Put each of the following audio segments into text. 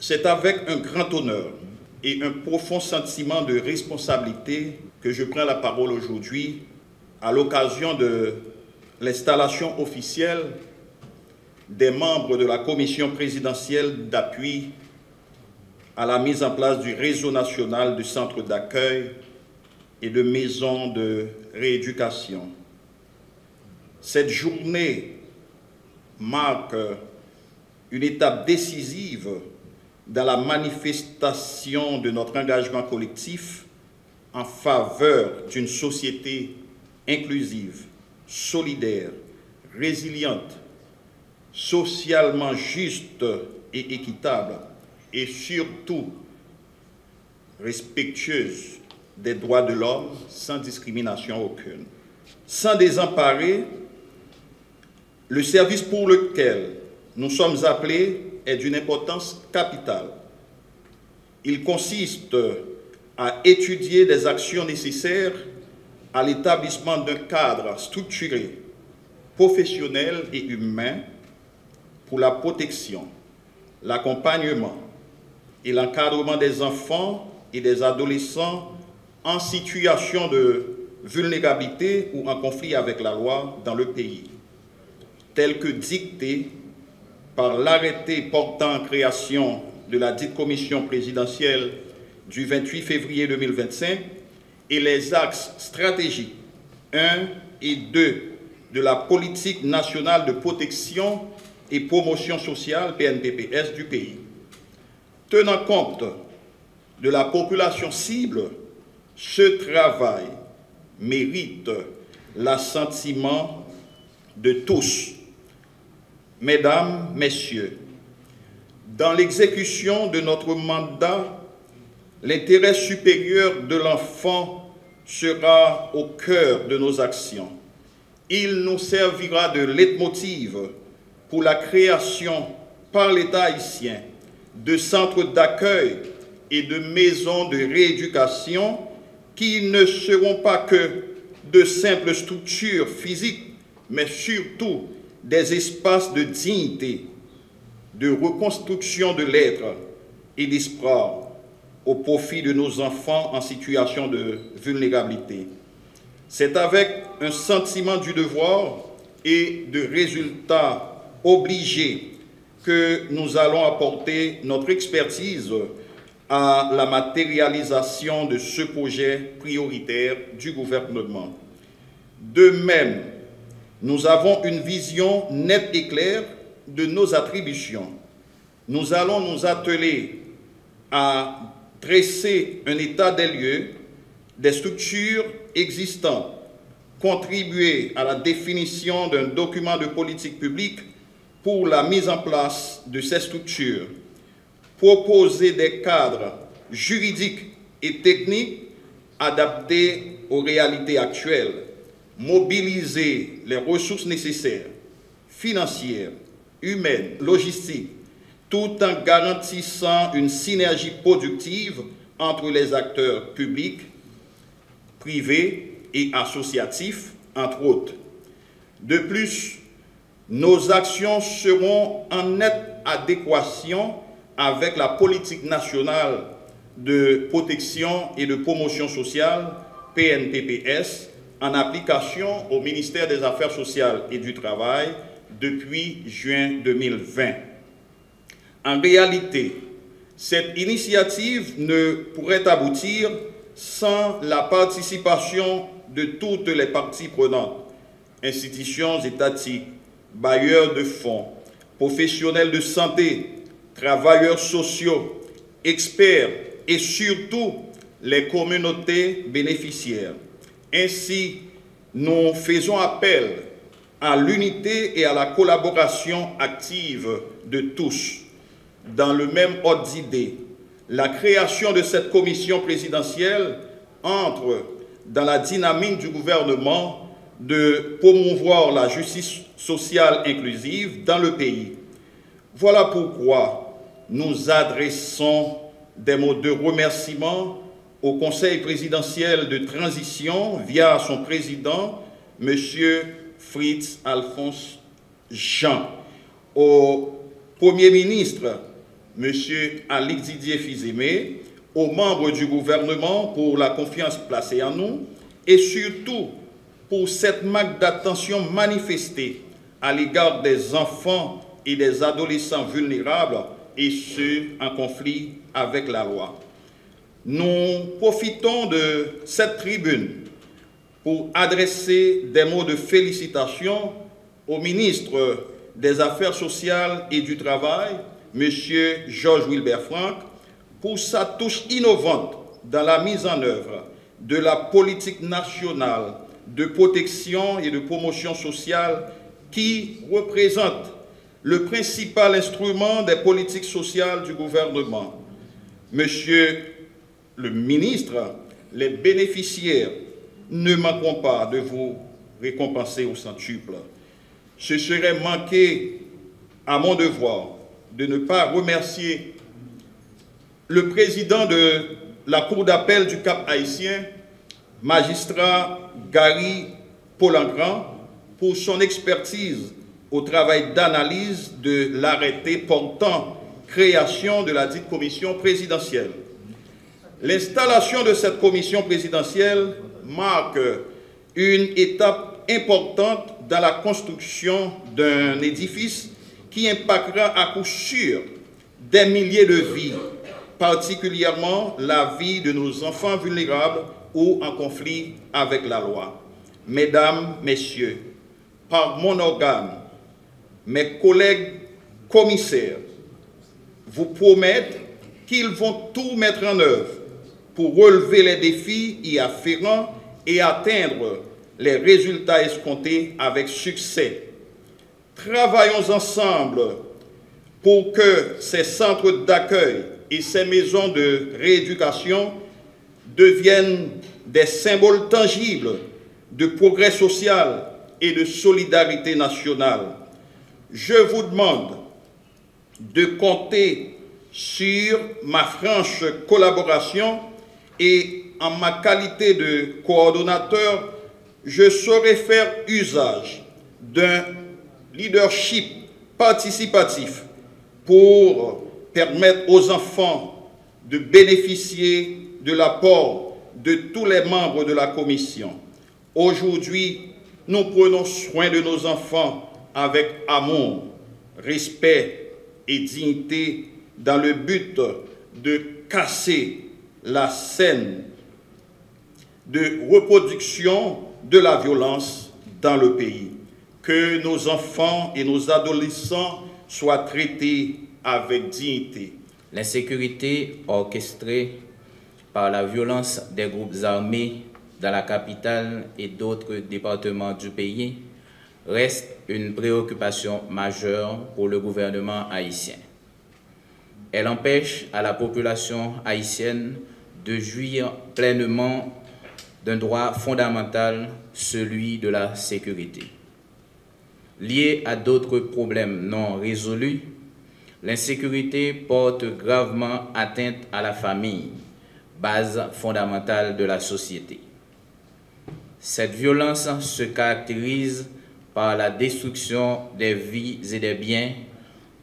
C'est avec un grand honneur et un profond sentiment de responsabilité que je prends la parole aujourd'hui à l'occasion de l'installation officielle des membres de la commission présidentielle d'appui à la mise en place du réseau national de centres d'accueil et de maisons de rééducation. Cette journée marque une étape décisive dans la manifestation de notre engagement collectif en faveur d'une société inclusive, solidaire, résiliente, socialement juste et équitable, et surtout respectueuse des droits de l'homme sans discrimination aucune. Sans désemparer, le service pour lequel nous sommes appelés est d'une importance capitale. Il consiste à étudier des actions nécessaires à l'établissement d'un cadre structuré, professionnel et humain pour la protection, l'accompagnement et l'encadrement des enfants et des adolescents en situation de vulnérabilité ou en conflit avec la loi dans le pays, tel que dicté par l'arrêté portant création de la dite commission présidentielle du 28 février 2025 et les axes stratégiques 1 et 2 de la politique nationale de protection et promotion sociale PNPPS du pays. Tenant compte de la population cible, ce travail mérite l'assentiment de tous. Mesdames, Messieurs, dans l'exécution de notre mandat, l'intérêt supérieur de l'enfant sera au cœur de nos actions. Il nous servira de leitmotiv pour la création par l'État haïtien de centres d'accueil et de maisons de rééducation qui ne seront pas que de simples structures physiques, mais surtout des espaces de dignité, de reconstruction de l'être et d'espoir au profit de nos enfants en situation de vulnérabilité. C'est avec un sentiment du devoir et de résultats obligés que nous allons apporter notre expertise à la matérialisation de ce projet prioritaire du gouvernement. De même, nous avons une vision nette et claire de nos attributions. Nous allons nous atteler à dresser un état des lieux des structures existantes, contribuer à la définition d'un document de politique publique pour la mise en place de ces structures, proposer des cadres juridiques et techniques adaptés aux réalités actuelles, mobiliser les ressources nécessaires, financières, humaines, logistiques, tout en garantissant une synergie productive entre les acteurs publics, privés et associatifs, entre autres. De plus, nos actions seront en nette adéquation avec la politique nationale de protection et de promotion sociale, PNPPS, en application au ministère des Affaires sociales et du Travail depuis juin 2020. En réalité, cette initiative ne pourrait aboutir sans la participation de toutes les parties prenantes, institutions étatiques, bailleurs de fonds, professionnels de santé, travailleurs sociaux, experts et surtout les communautés bénéficiaires. Ainsi, nous faisons appel à l'unité et à la collaboration active de tous. Dans le même ordre d'idée, la création de cette commission présidentielle entre dans la dynamique du gouvernement de promouvoir la justice sociale inclusive dans le pays. Voilà pourquoi nous adressons des mots de remerciement au Conseil présidentiel de transition via son président, M. Fritz Alphonse Jean, au Premier ministre, M. Alix Didier Fils-Aimé, aux membres du gouvernement pour la confiance placée en nous et surtout pour cette marque d'attention manifestée à l'égard des enfants et des adolescents vulnérables et ceux en conflit avec la loi. Nous profitons de cette tribune pour adresser des mots de félicitations au ministre des Affaires sociales et du Travail, M. Georges Wilbert Frank, pour sa touche innovante dans la mise en œuvre de la politique nationale de protection et de promotion sociale qui représente le principal instrument des politiques sociales du gouvernement. Monsieur le ministre, les bénéficiaires ne manqueront pas de vous récompenser au centuple. Ce serait manquer à mon devoir de ne pas remercier le président de la Cour d'appel du Cap-Haïtien, magistrat Gary Polangran, pour son expertise au travail d'analyse de l'arrêté portant création de la dite commission présidentielle. L'installation de cette commission présidentielle marque une étape importante dans la construction d'un édifice qui impactera à coup sûr des milliers de vies, particulièrement la vie de nos enfants vulnérables ou en conflit avec la loi. Mesdames, Messieurs, par mon organe, mes collègues commissaires vous promettent qu'ils vont tout mettre en œuvre pour relever les défis y afférents et atteindre les résultats escomptés avec succès. Travaillons ensemble pour que ces centres d'accueil et ces maisons de rééducation deviennent des symboles tangibles de progrès social et de solidarité nationale. Je vous demande de compter sur ma franche collaboration et en ma qualité de coordonnateur, je saurai faire usage d'un leadership participatif pour permettre aux enfants de bénéficier de l'apport de tous les membres de la commission. Aujourd'hui, nous prenons soin de nos enfants avec amour, respect et dignité dans le but de casser la scène de reproduction de la violence dans le pays. Que nos enfants et nos adolescents soient traités avec dignité. L'insécurité orchestrée par la violence des groupes armés dans la capitale et d'autres départements du pays reste une préoccupation majeure pour le gouvernement haïtien. Elle empêche à la population haïtienne de jouir pleinement d'un droit fondamental, celui de la sécurité. Liée à d'autres problèmes non résolus, l'insécurité porte gravement atteinte à la famille, base fondamentale de la société. Cette violence se caractérise par la destruction des vies et des biens,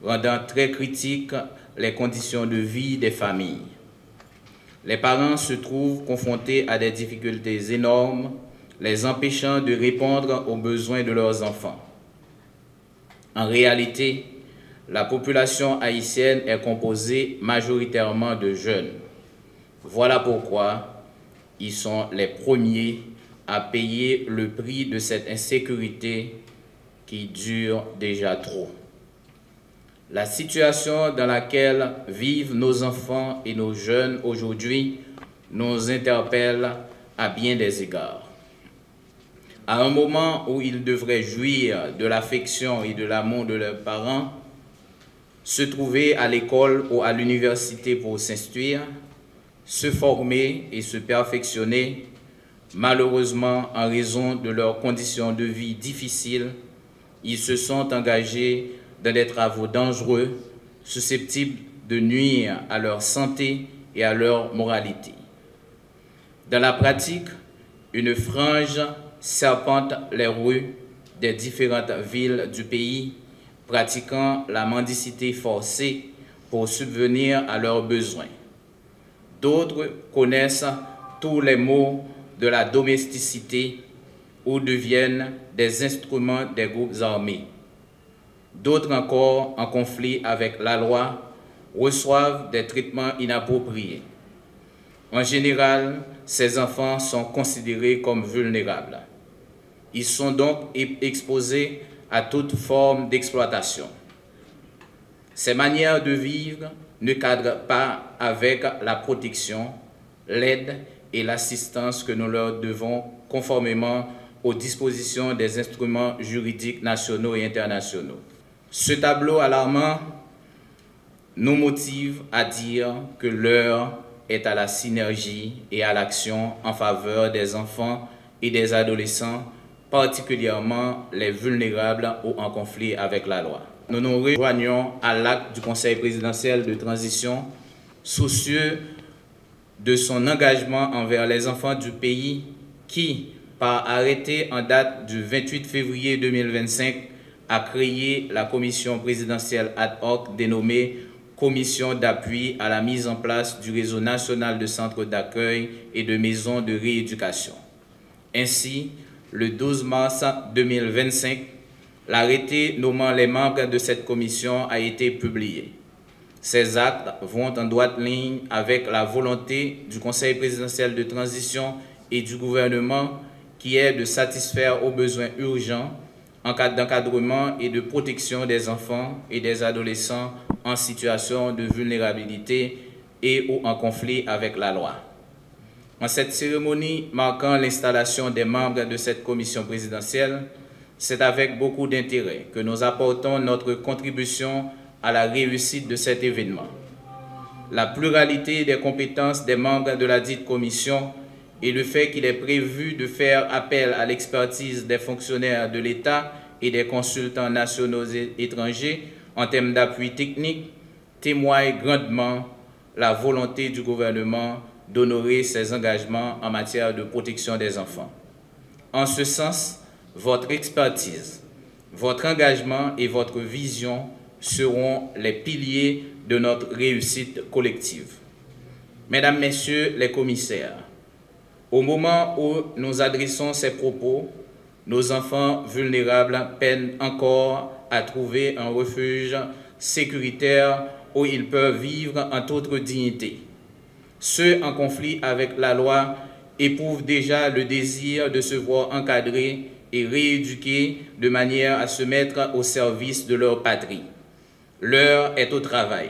rendant très critiques les conditions de vie des familles. Les parents se trouvent confrontés à des difficultés énormes, les empêchant de répondre aux besoins de leurs enfants. En réalité, la population haïtienne est composée majoritairement de jeunes. Voilà pourquoi ils sont les premiers à payer le prix de cette insécurité qui dure déjà trop. La situation dans laquelle vivent nos enfants et nos jeunes aujourd'hui nous interpelle à bien des égards. À un moment où ils devraient jouir de l'affection et de l'amour de leurs parents, se trouver à l'école ou à l'université pour s'instruire, se former et se perfectionner, malheureusement, en raison de leurs conditions de vie difficiles, ils se sont engagés dans des travaux dangereux, susceptibles de nuire à leur santé et à leur moralité. Dans la pratique, une frange serpente les rues des différentes villes du pays, pratiquant la mendicité forcée pour subvenir à leurs besoins. D'autres connaissent tous les maux de la domesticité ou deviennent des instruments des groupes armés. D'autres encore, en conflit avec la loi, reçoivent des traitements inappropriés. En général, ces enfants sont considérés comme vulnérables. Ils sont donc exposés à toute forme d'exploitation. Ces manières de vivre ne cadrent pas avec la protection, l'aide et l'assistance que nous leur devons conformément aux dispositions des instruments juridiques nationaux et internationaux. Ce tableau alarmant nous motive à dire que l'heure est à la synergie et à l'action en faveur des enfants et des adolescents, particulièrement les vulnérables ou en conflit avec la loi. Nous nous rejoignons à l'acte du Conseil présidentiel de transition, soucieux de son engagement envers les enfants du pays qui, par arrêté en date du 28 février 2025, a créé la commission présidentielle ad hoc dénommée Commission d'appui à la mise en place du réseau national de centres d'accueil et de maisons de rééducation. Ainsi, le 12 mars 2025, l'arrêté nommant les membres de cette commission a été publié. Ces actes vont en droite ligne avec la volonté du Conseil présidentiel de transition et du gouvernement qui est de satisfaire aux besoins urgents en cas d'encadrement et de protection des enfants et des adolescents en situation de vulnérabilité et ou en conflit avec la loi. En cette cérémonie marquant l'installation des membres de cette commission présidentielle, c'est avec beaucoup d'intérêt que nous apportons notre contribution à la réussite de cet événement. La pluralité des compétences des membres de la dite commission et le fait qu'il est prévu de faire appel à l'expertise des fonctionnaires de l'État et des consultants nationaux et étrangers en termes d'appui technique témoignent grandement la volonté du gouvernement d'honorer ses engagements en matière de protection des enfants. En ce sens, votre expertise, votre engagement et votre vision seront les piliers de notre réussite collective. Mesdames, Messieurs les commissaires, au moment où nous adressons ces propos, nos enfants vulnérables peinent encore à trouver un refuge sécuritaire où ils peuvent vivre en toute dignité. Ceux en conflit avec la loi éprouvent déjà le désir de se voir encadrés et rééduqués de manière à se mettre au service de leur patrie. L'heure est au travail.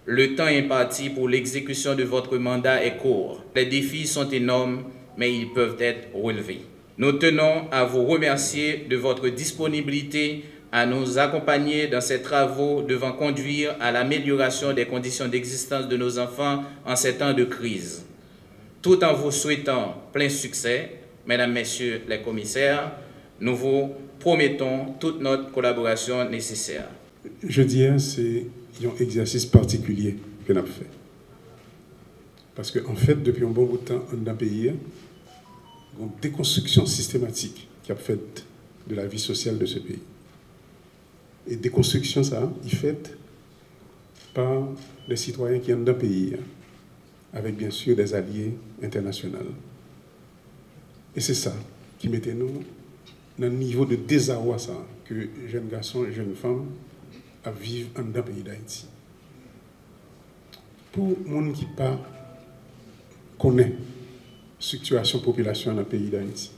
Le temps imparti pour l'exécution de votre mandat est court. Les défis sont énormes, mais ils peuvent être relevés. Nous tenons à vous remercier de votre disponibilité à nous accompagner dans ces travaux devant conduire à l'amélioration des conditions d'existence de nos enfants en ces temps de crise. Tout en vous souhaitant plein succès, Mesdames, Messieurs les commissaires, nous vous promettons toute notre collaboration nécessaire. Je dirais c'est un exercice particulier que nous avons fait. Parce qu'en fait, depuis un bon bout de temps, on a payé une déconstruction systématique qui a fait de la vie sociale de ce pays. Et déconstruction, ça, est faite par les citoyens qui sont dans le pays, avec bien sûr des alliés internationaux. Et c'est ça qui mettait nous dans le niveau de désarroi ça, que jeunes garçons et jeunes femmes vivent dans le pays d'Haïti. Pour les gens qui ne connaissent pas la situation de la population dans le pays d'Haïti,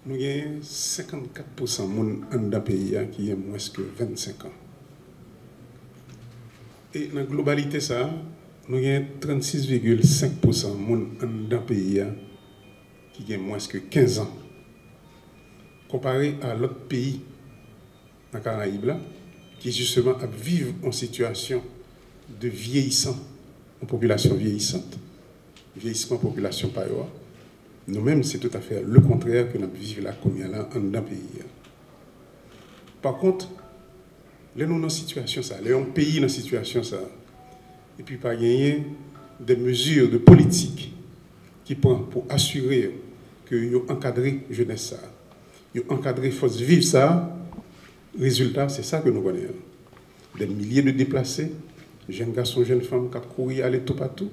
nous avons 54% de gens dans le pays qui ont moins que 25 ans. Et dans la globalité, ça, nous avons 36,5% de gens dans le pays qui ont moins que 15 ans. Comparé à l'autre pays dans les Caraïbes, qui justement vivent en situation de vieillissant, en population vieillissante, vieillissement de population par ailleurs. Nous-mêmes, c'est tout à fait le contraire que nous vivons là, comme il y a là, dans le pays. Par contre, les nous dans situation ça, les pays dans situation ça, et puis pas gagner des mesures de politique qui prennent pour assurer que vous encadrez jeunesse ça, vous encadrez force vive ça. Résultat, c'est ça que nous connaissons. Des milliers de déplacés, jeunes garçons, jeunes femmes qui couru aller tout partout.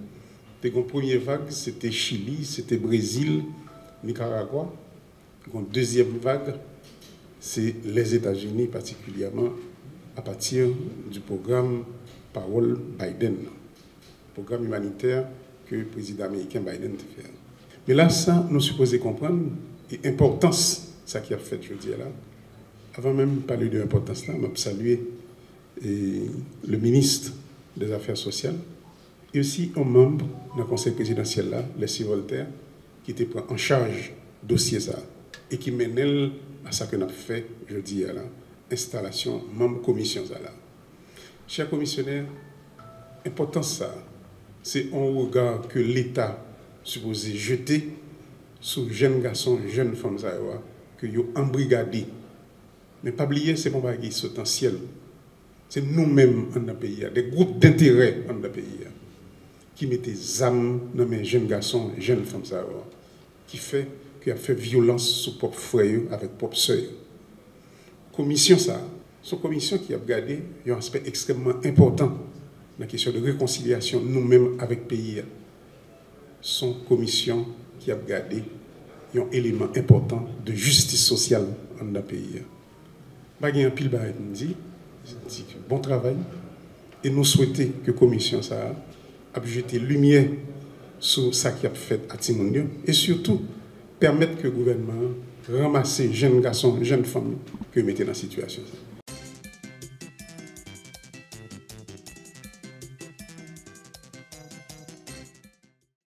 La première vague, c'était Chili, c'était Brésil, Nicaragua. La deuxième vague, c'est les États-Unis, particulièrement à partir du programme Parole Biden, programme humanitaire que le président américain Biden a fait. Mais là, ça, nous supposons comprendre l'importance de ce qu'il a fait, je dis là. Avant même de parler de l'importance, je vais saluer le ministre des Affaires sociales et aussi un membre du conseil présidentiel, là, Leslie Voltaire, qui était en charge du dossier ça et qui mène à ce que nous avons fait, je dis là, installation, membre commission ça là. Chers commissionnaires, l'importance ça, c'est un regard que l'État supposé jeter sur les jeunes garçons, jeunes femmes que ils ont embrigadés. Mais pas oublier, c'est mon bagage potentiel. C'est nous-mêmes dans le pays, des groupes d'intérêt dans le pays, qui mettent des âmes dans les jeunes garçons, jeunes femmes, qui a fait violence sur propre frère avec propre sœur. Commission ça, c'est une commission qui a regardé un aspect extrêmement important dans la question de réconciliation nous-mêmes avec le pays. C'est une commission qui a regardé un élément important de justice sociale dans le pays. Il y a un pile dit bon travail et nous souhaitons que la commission ça a jeté lumière sur ce qui a fait à Timondio et surtout permettre que le gouvernement ramasse jeunes garçons, jeunes femmes que mettait dans la situation.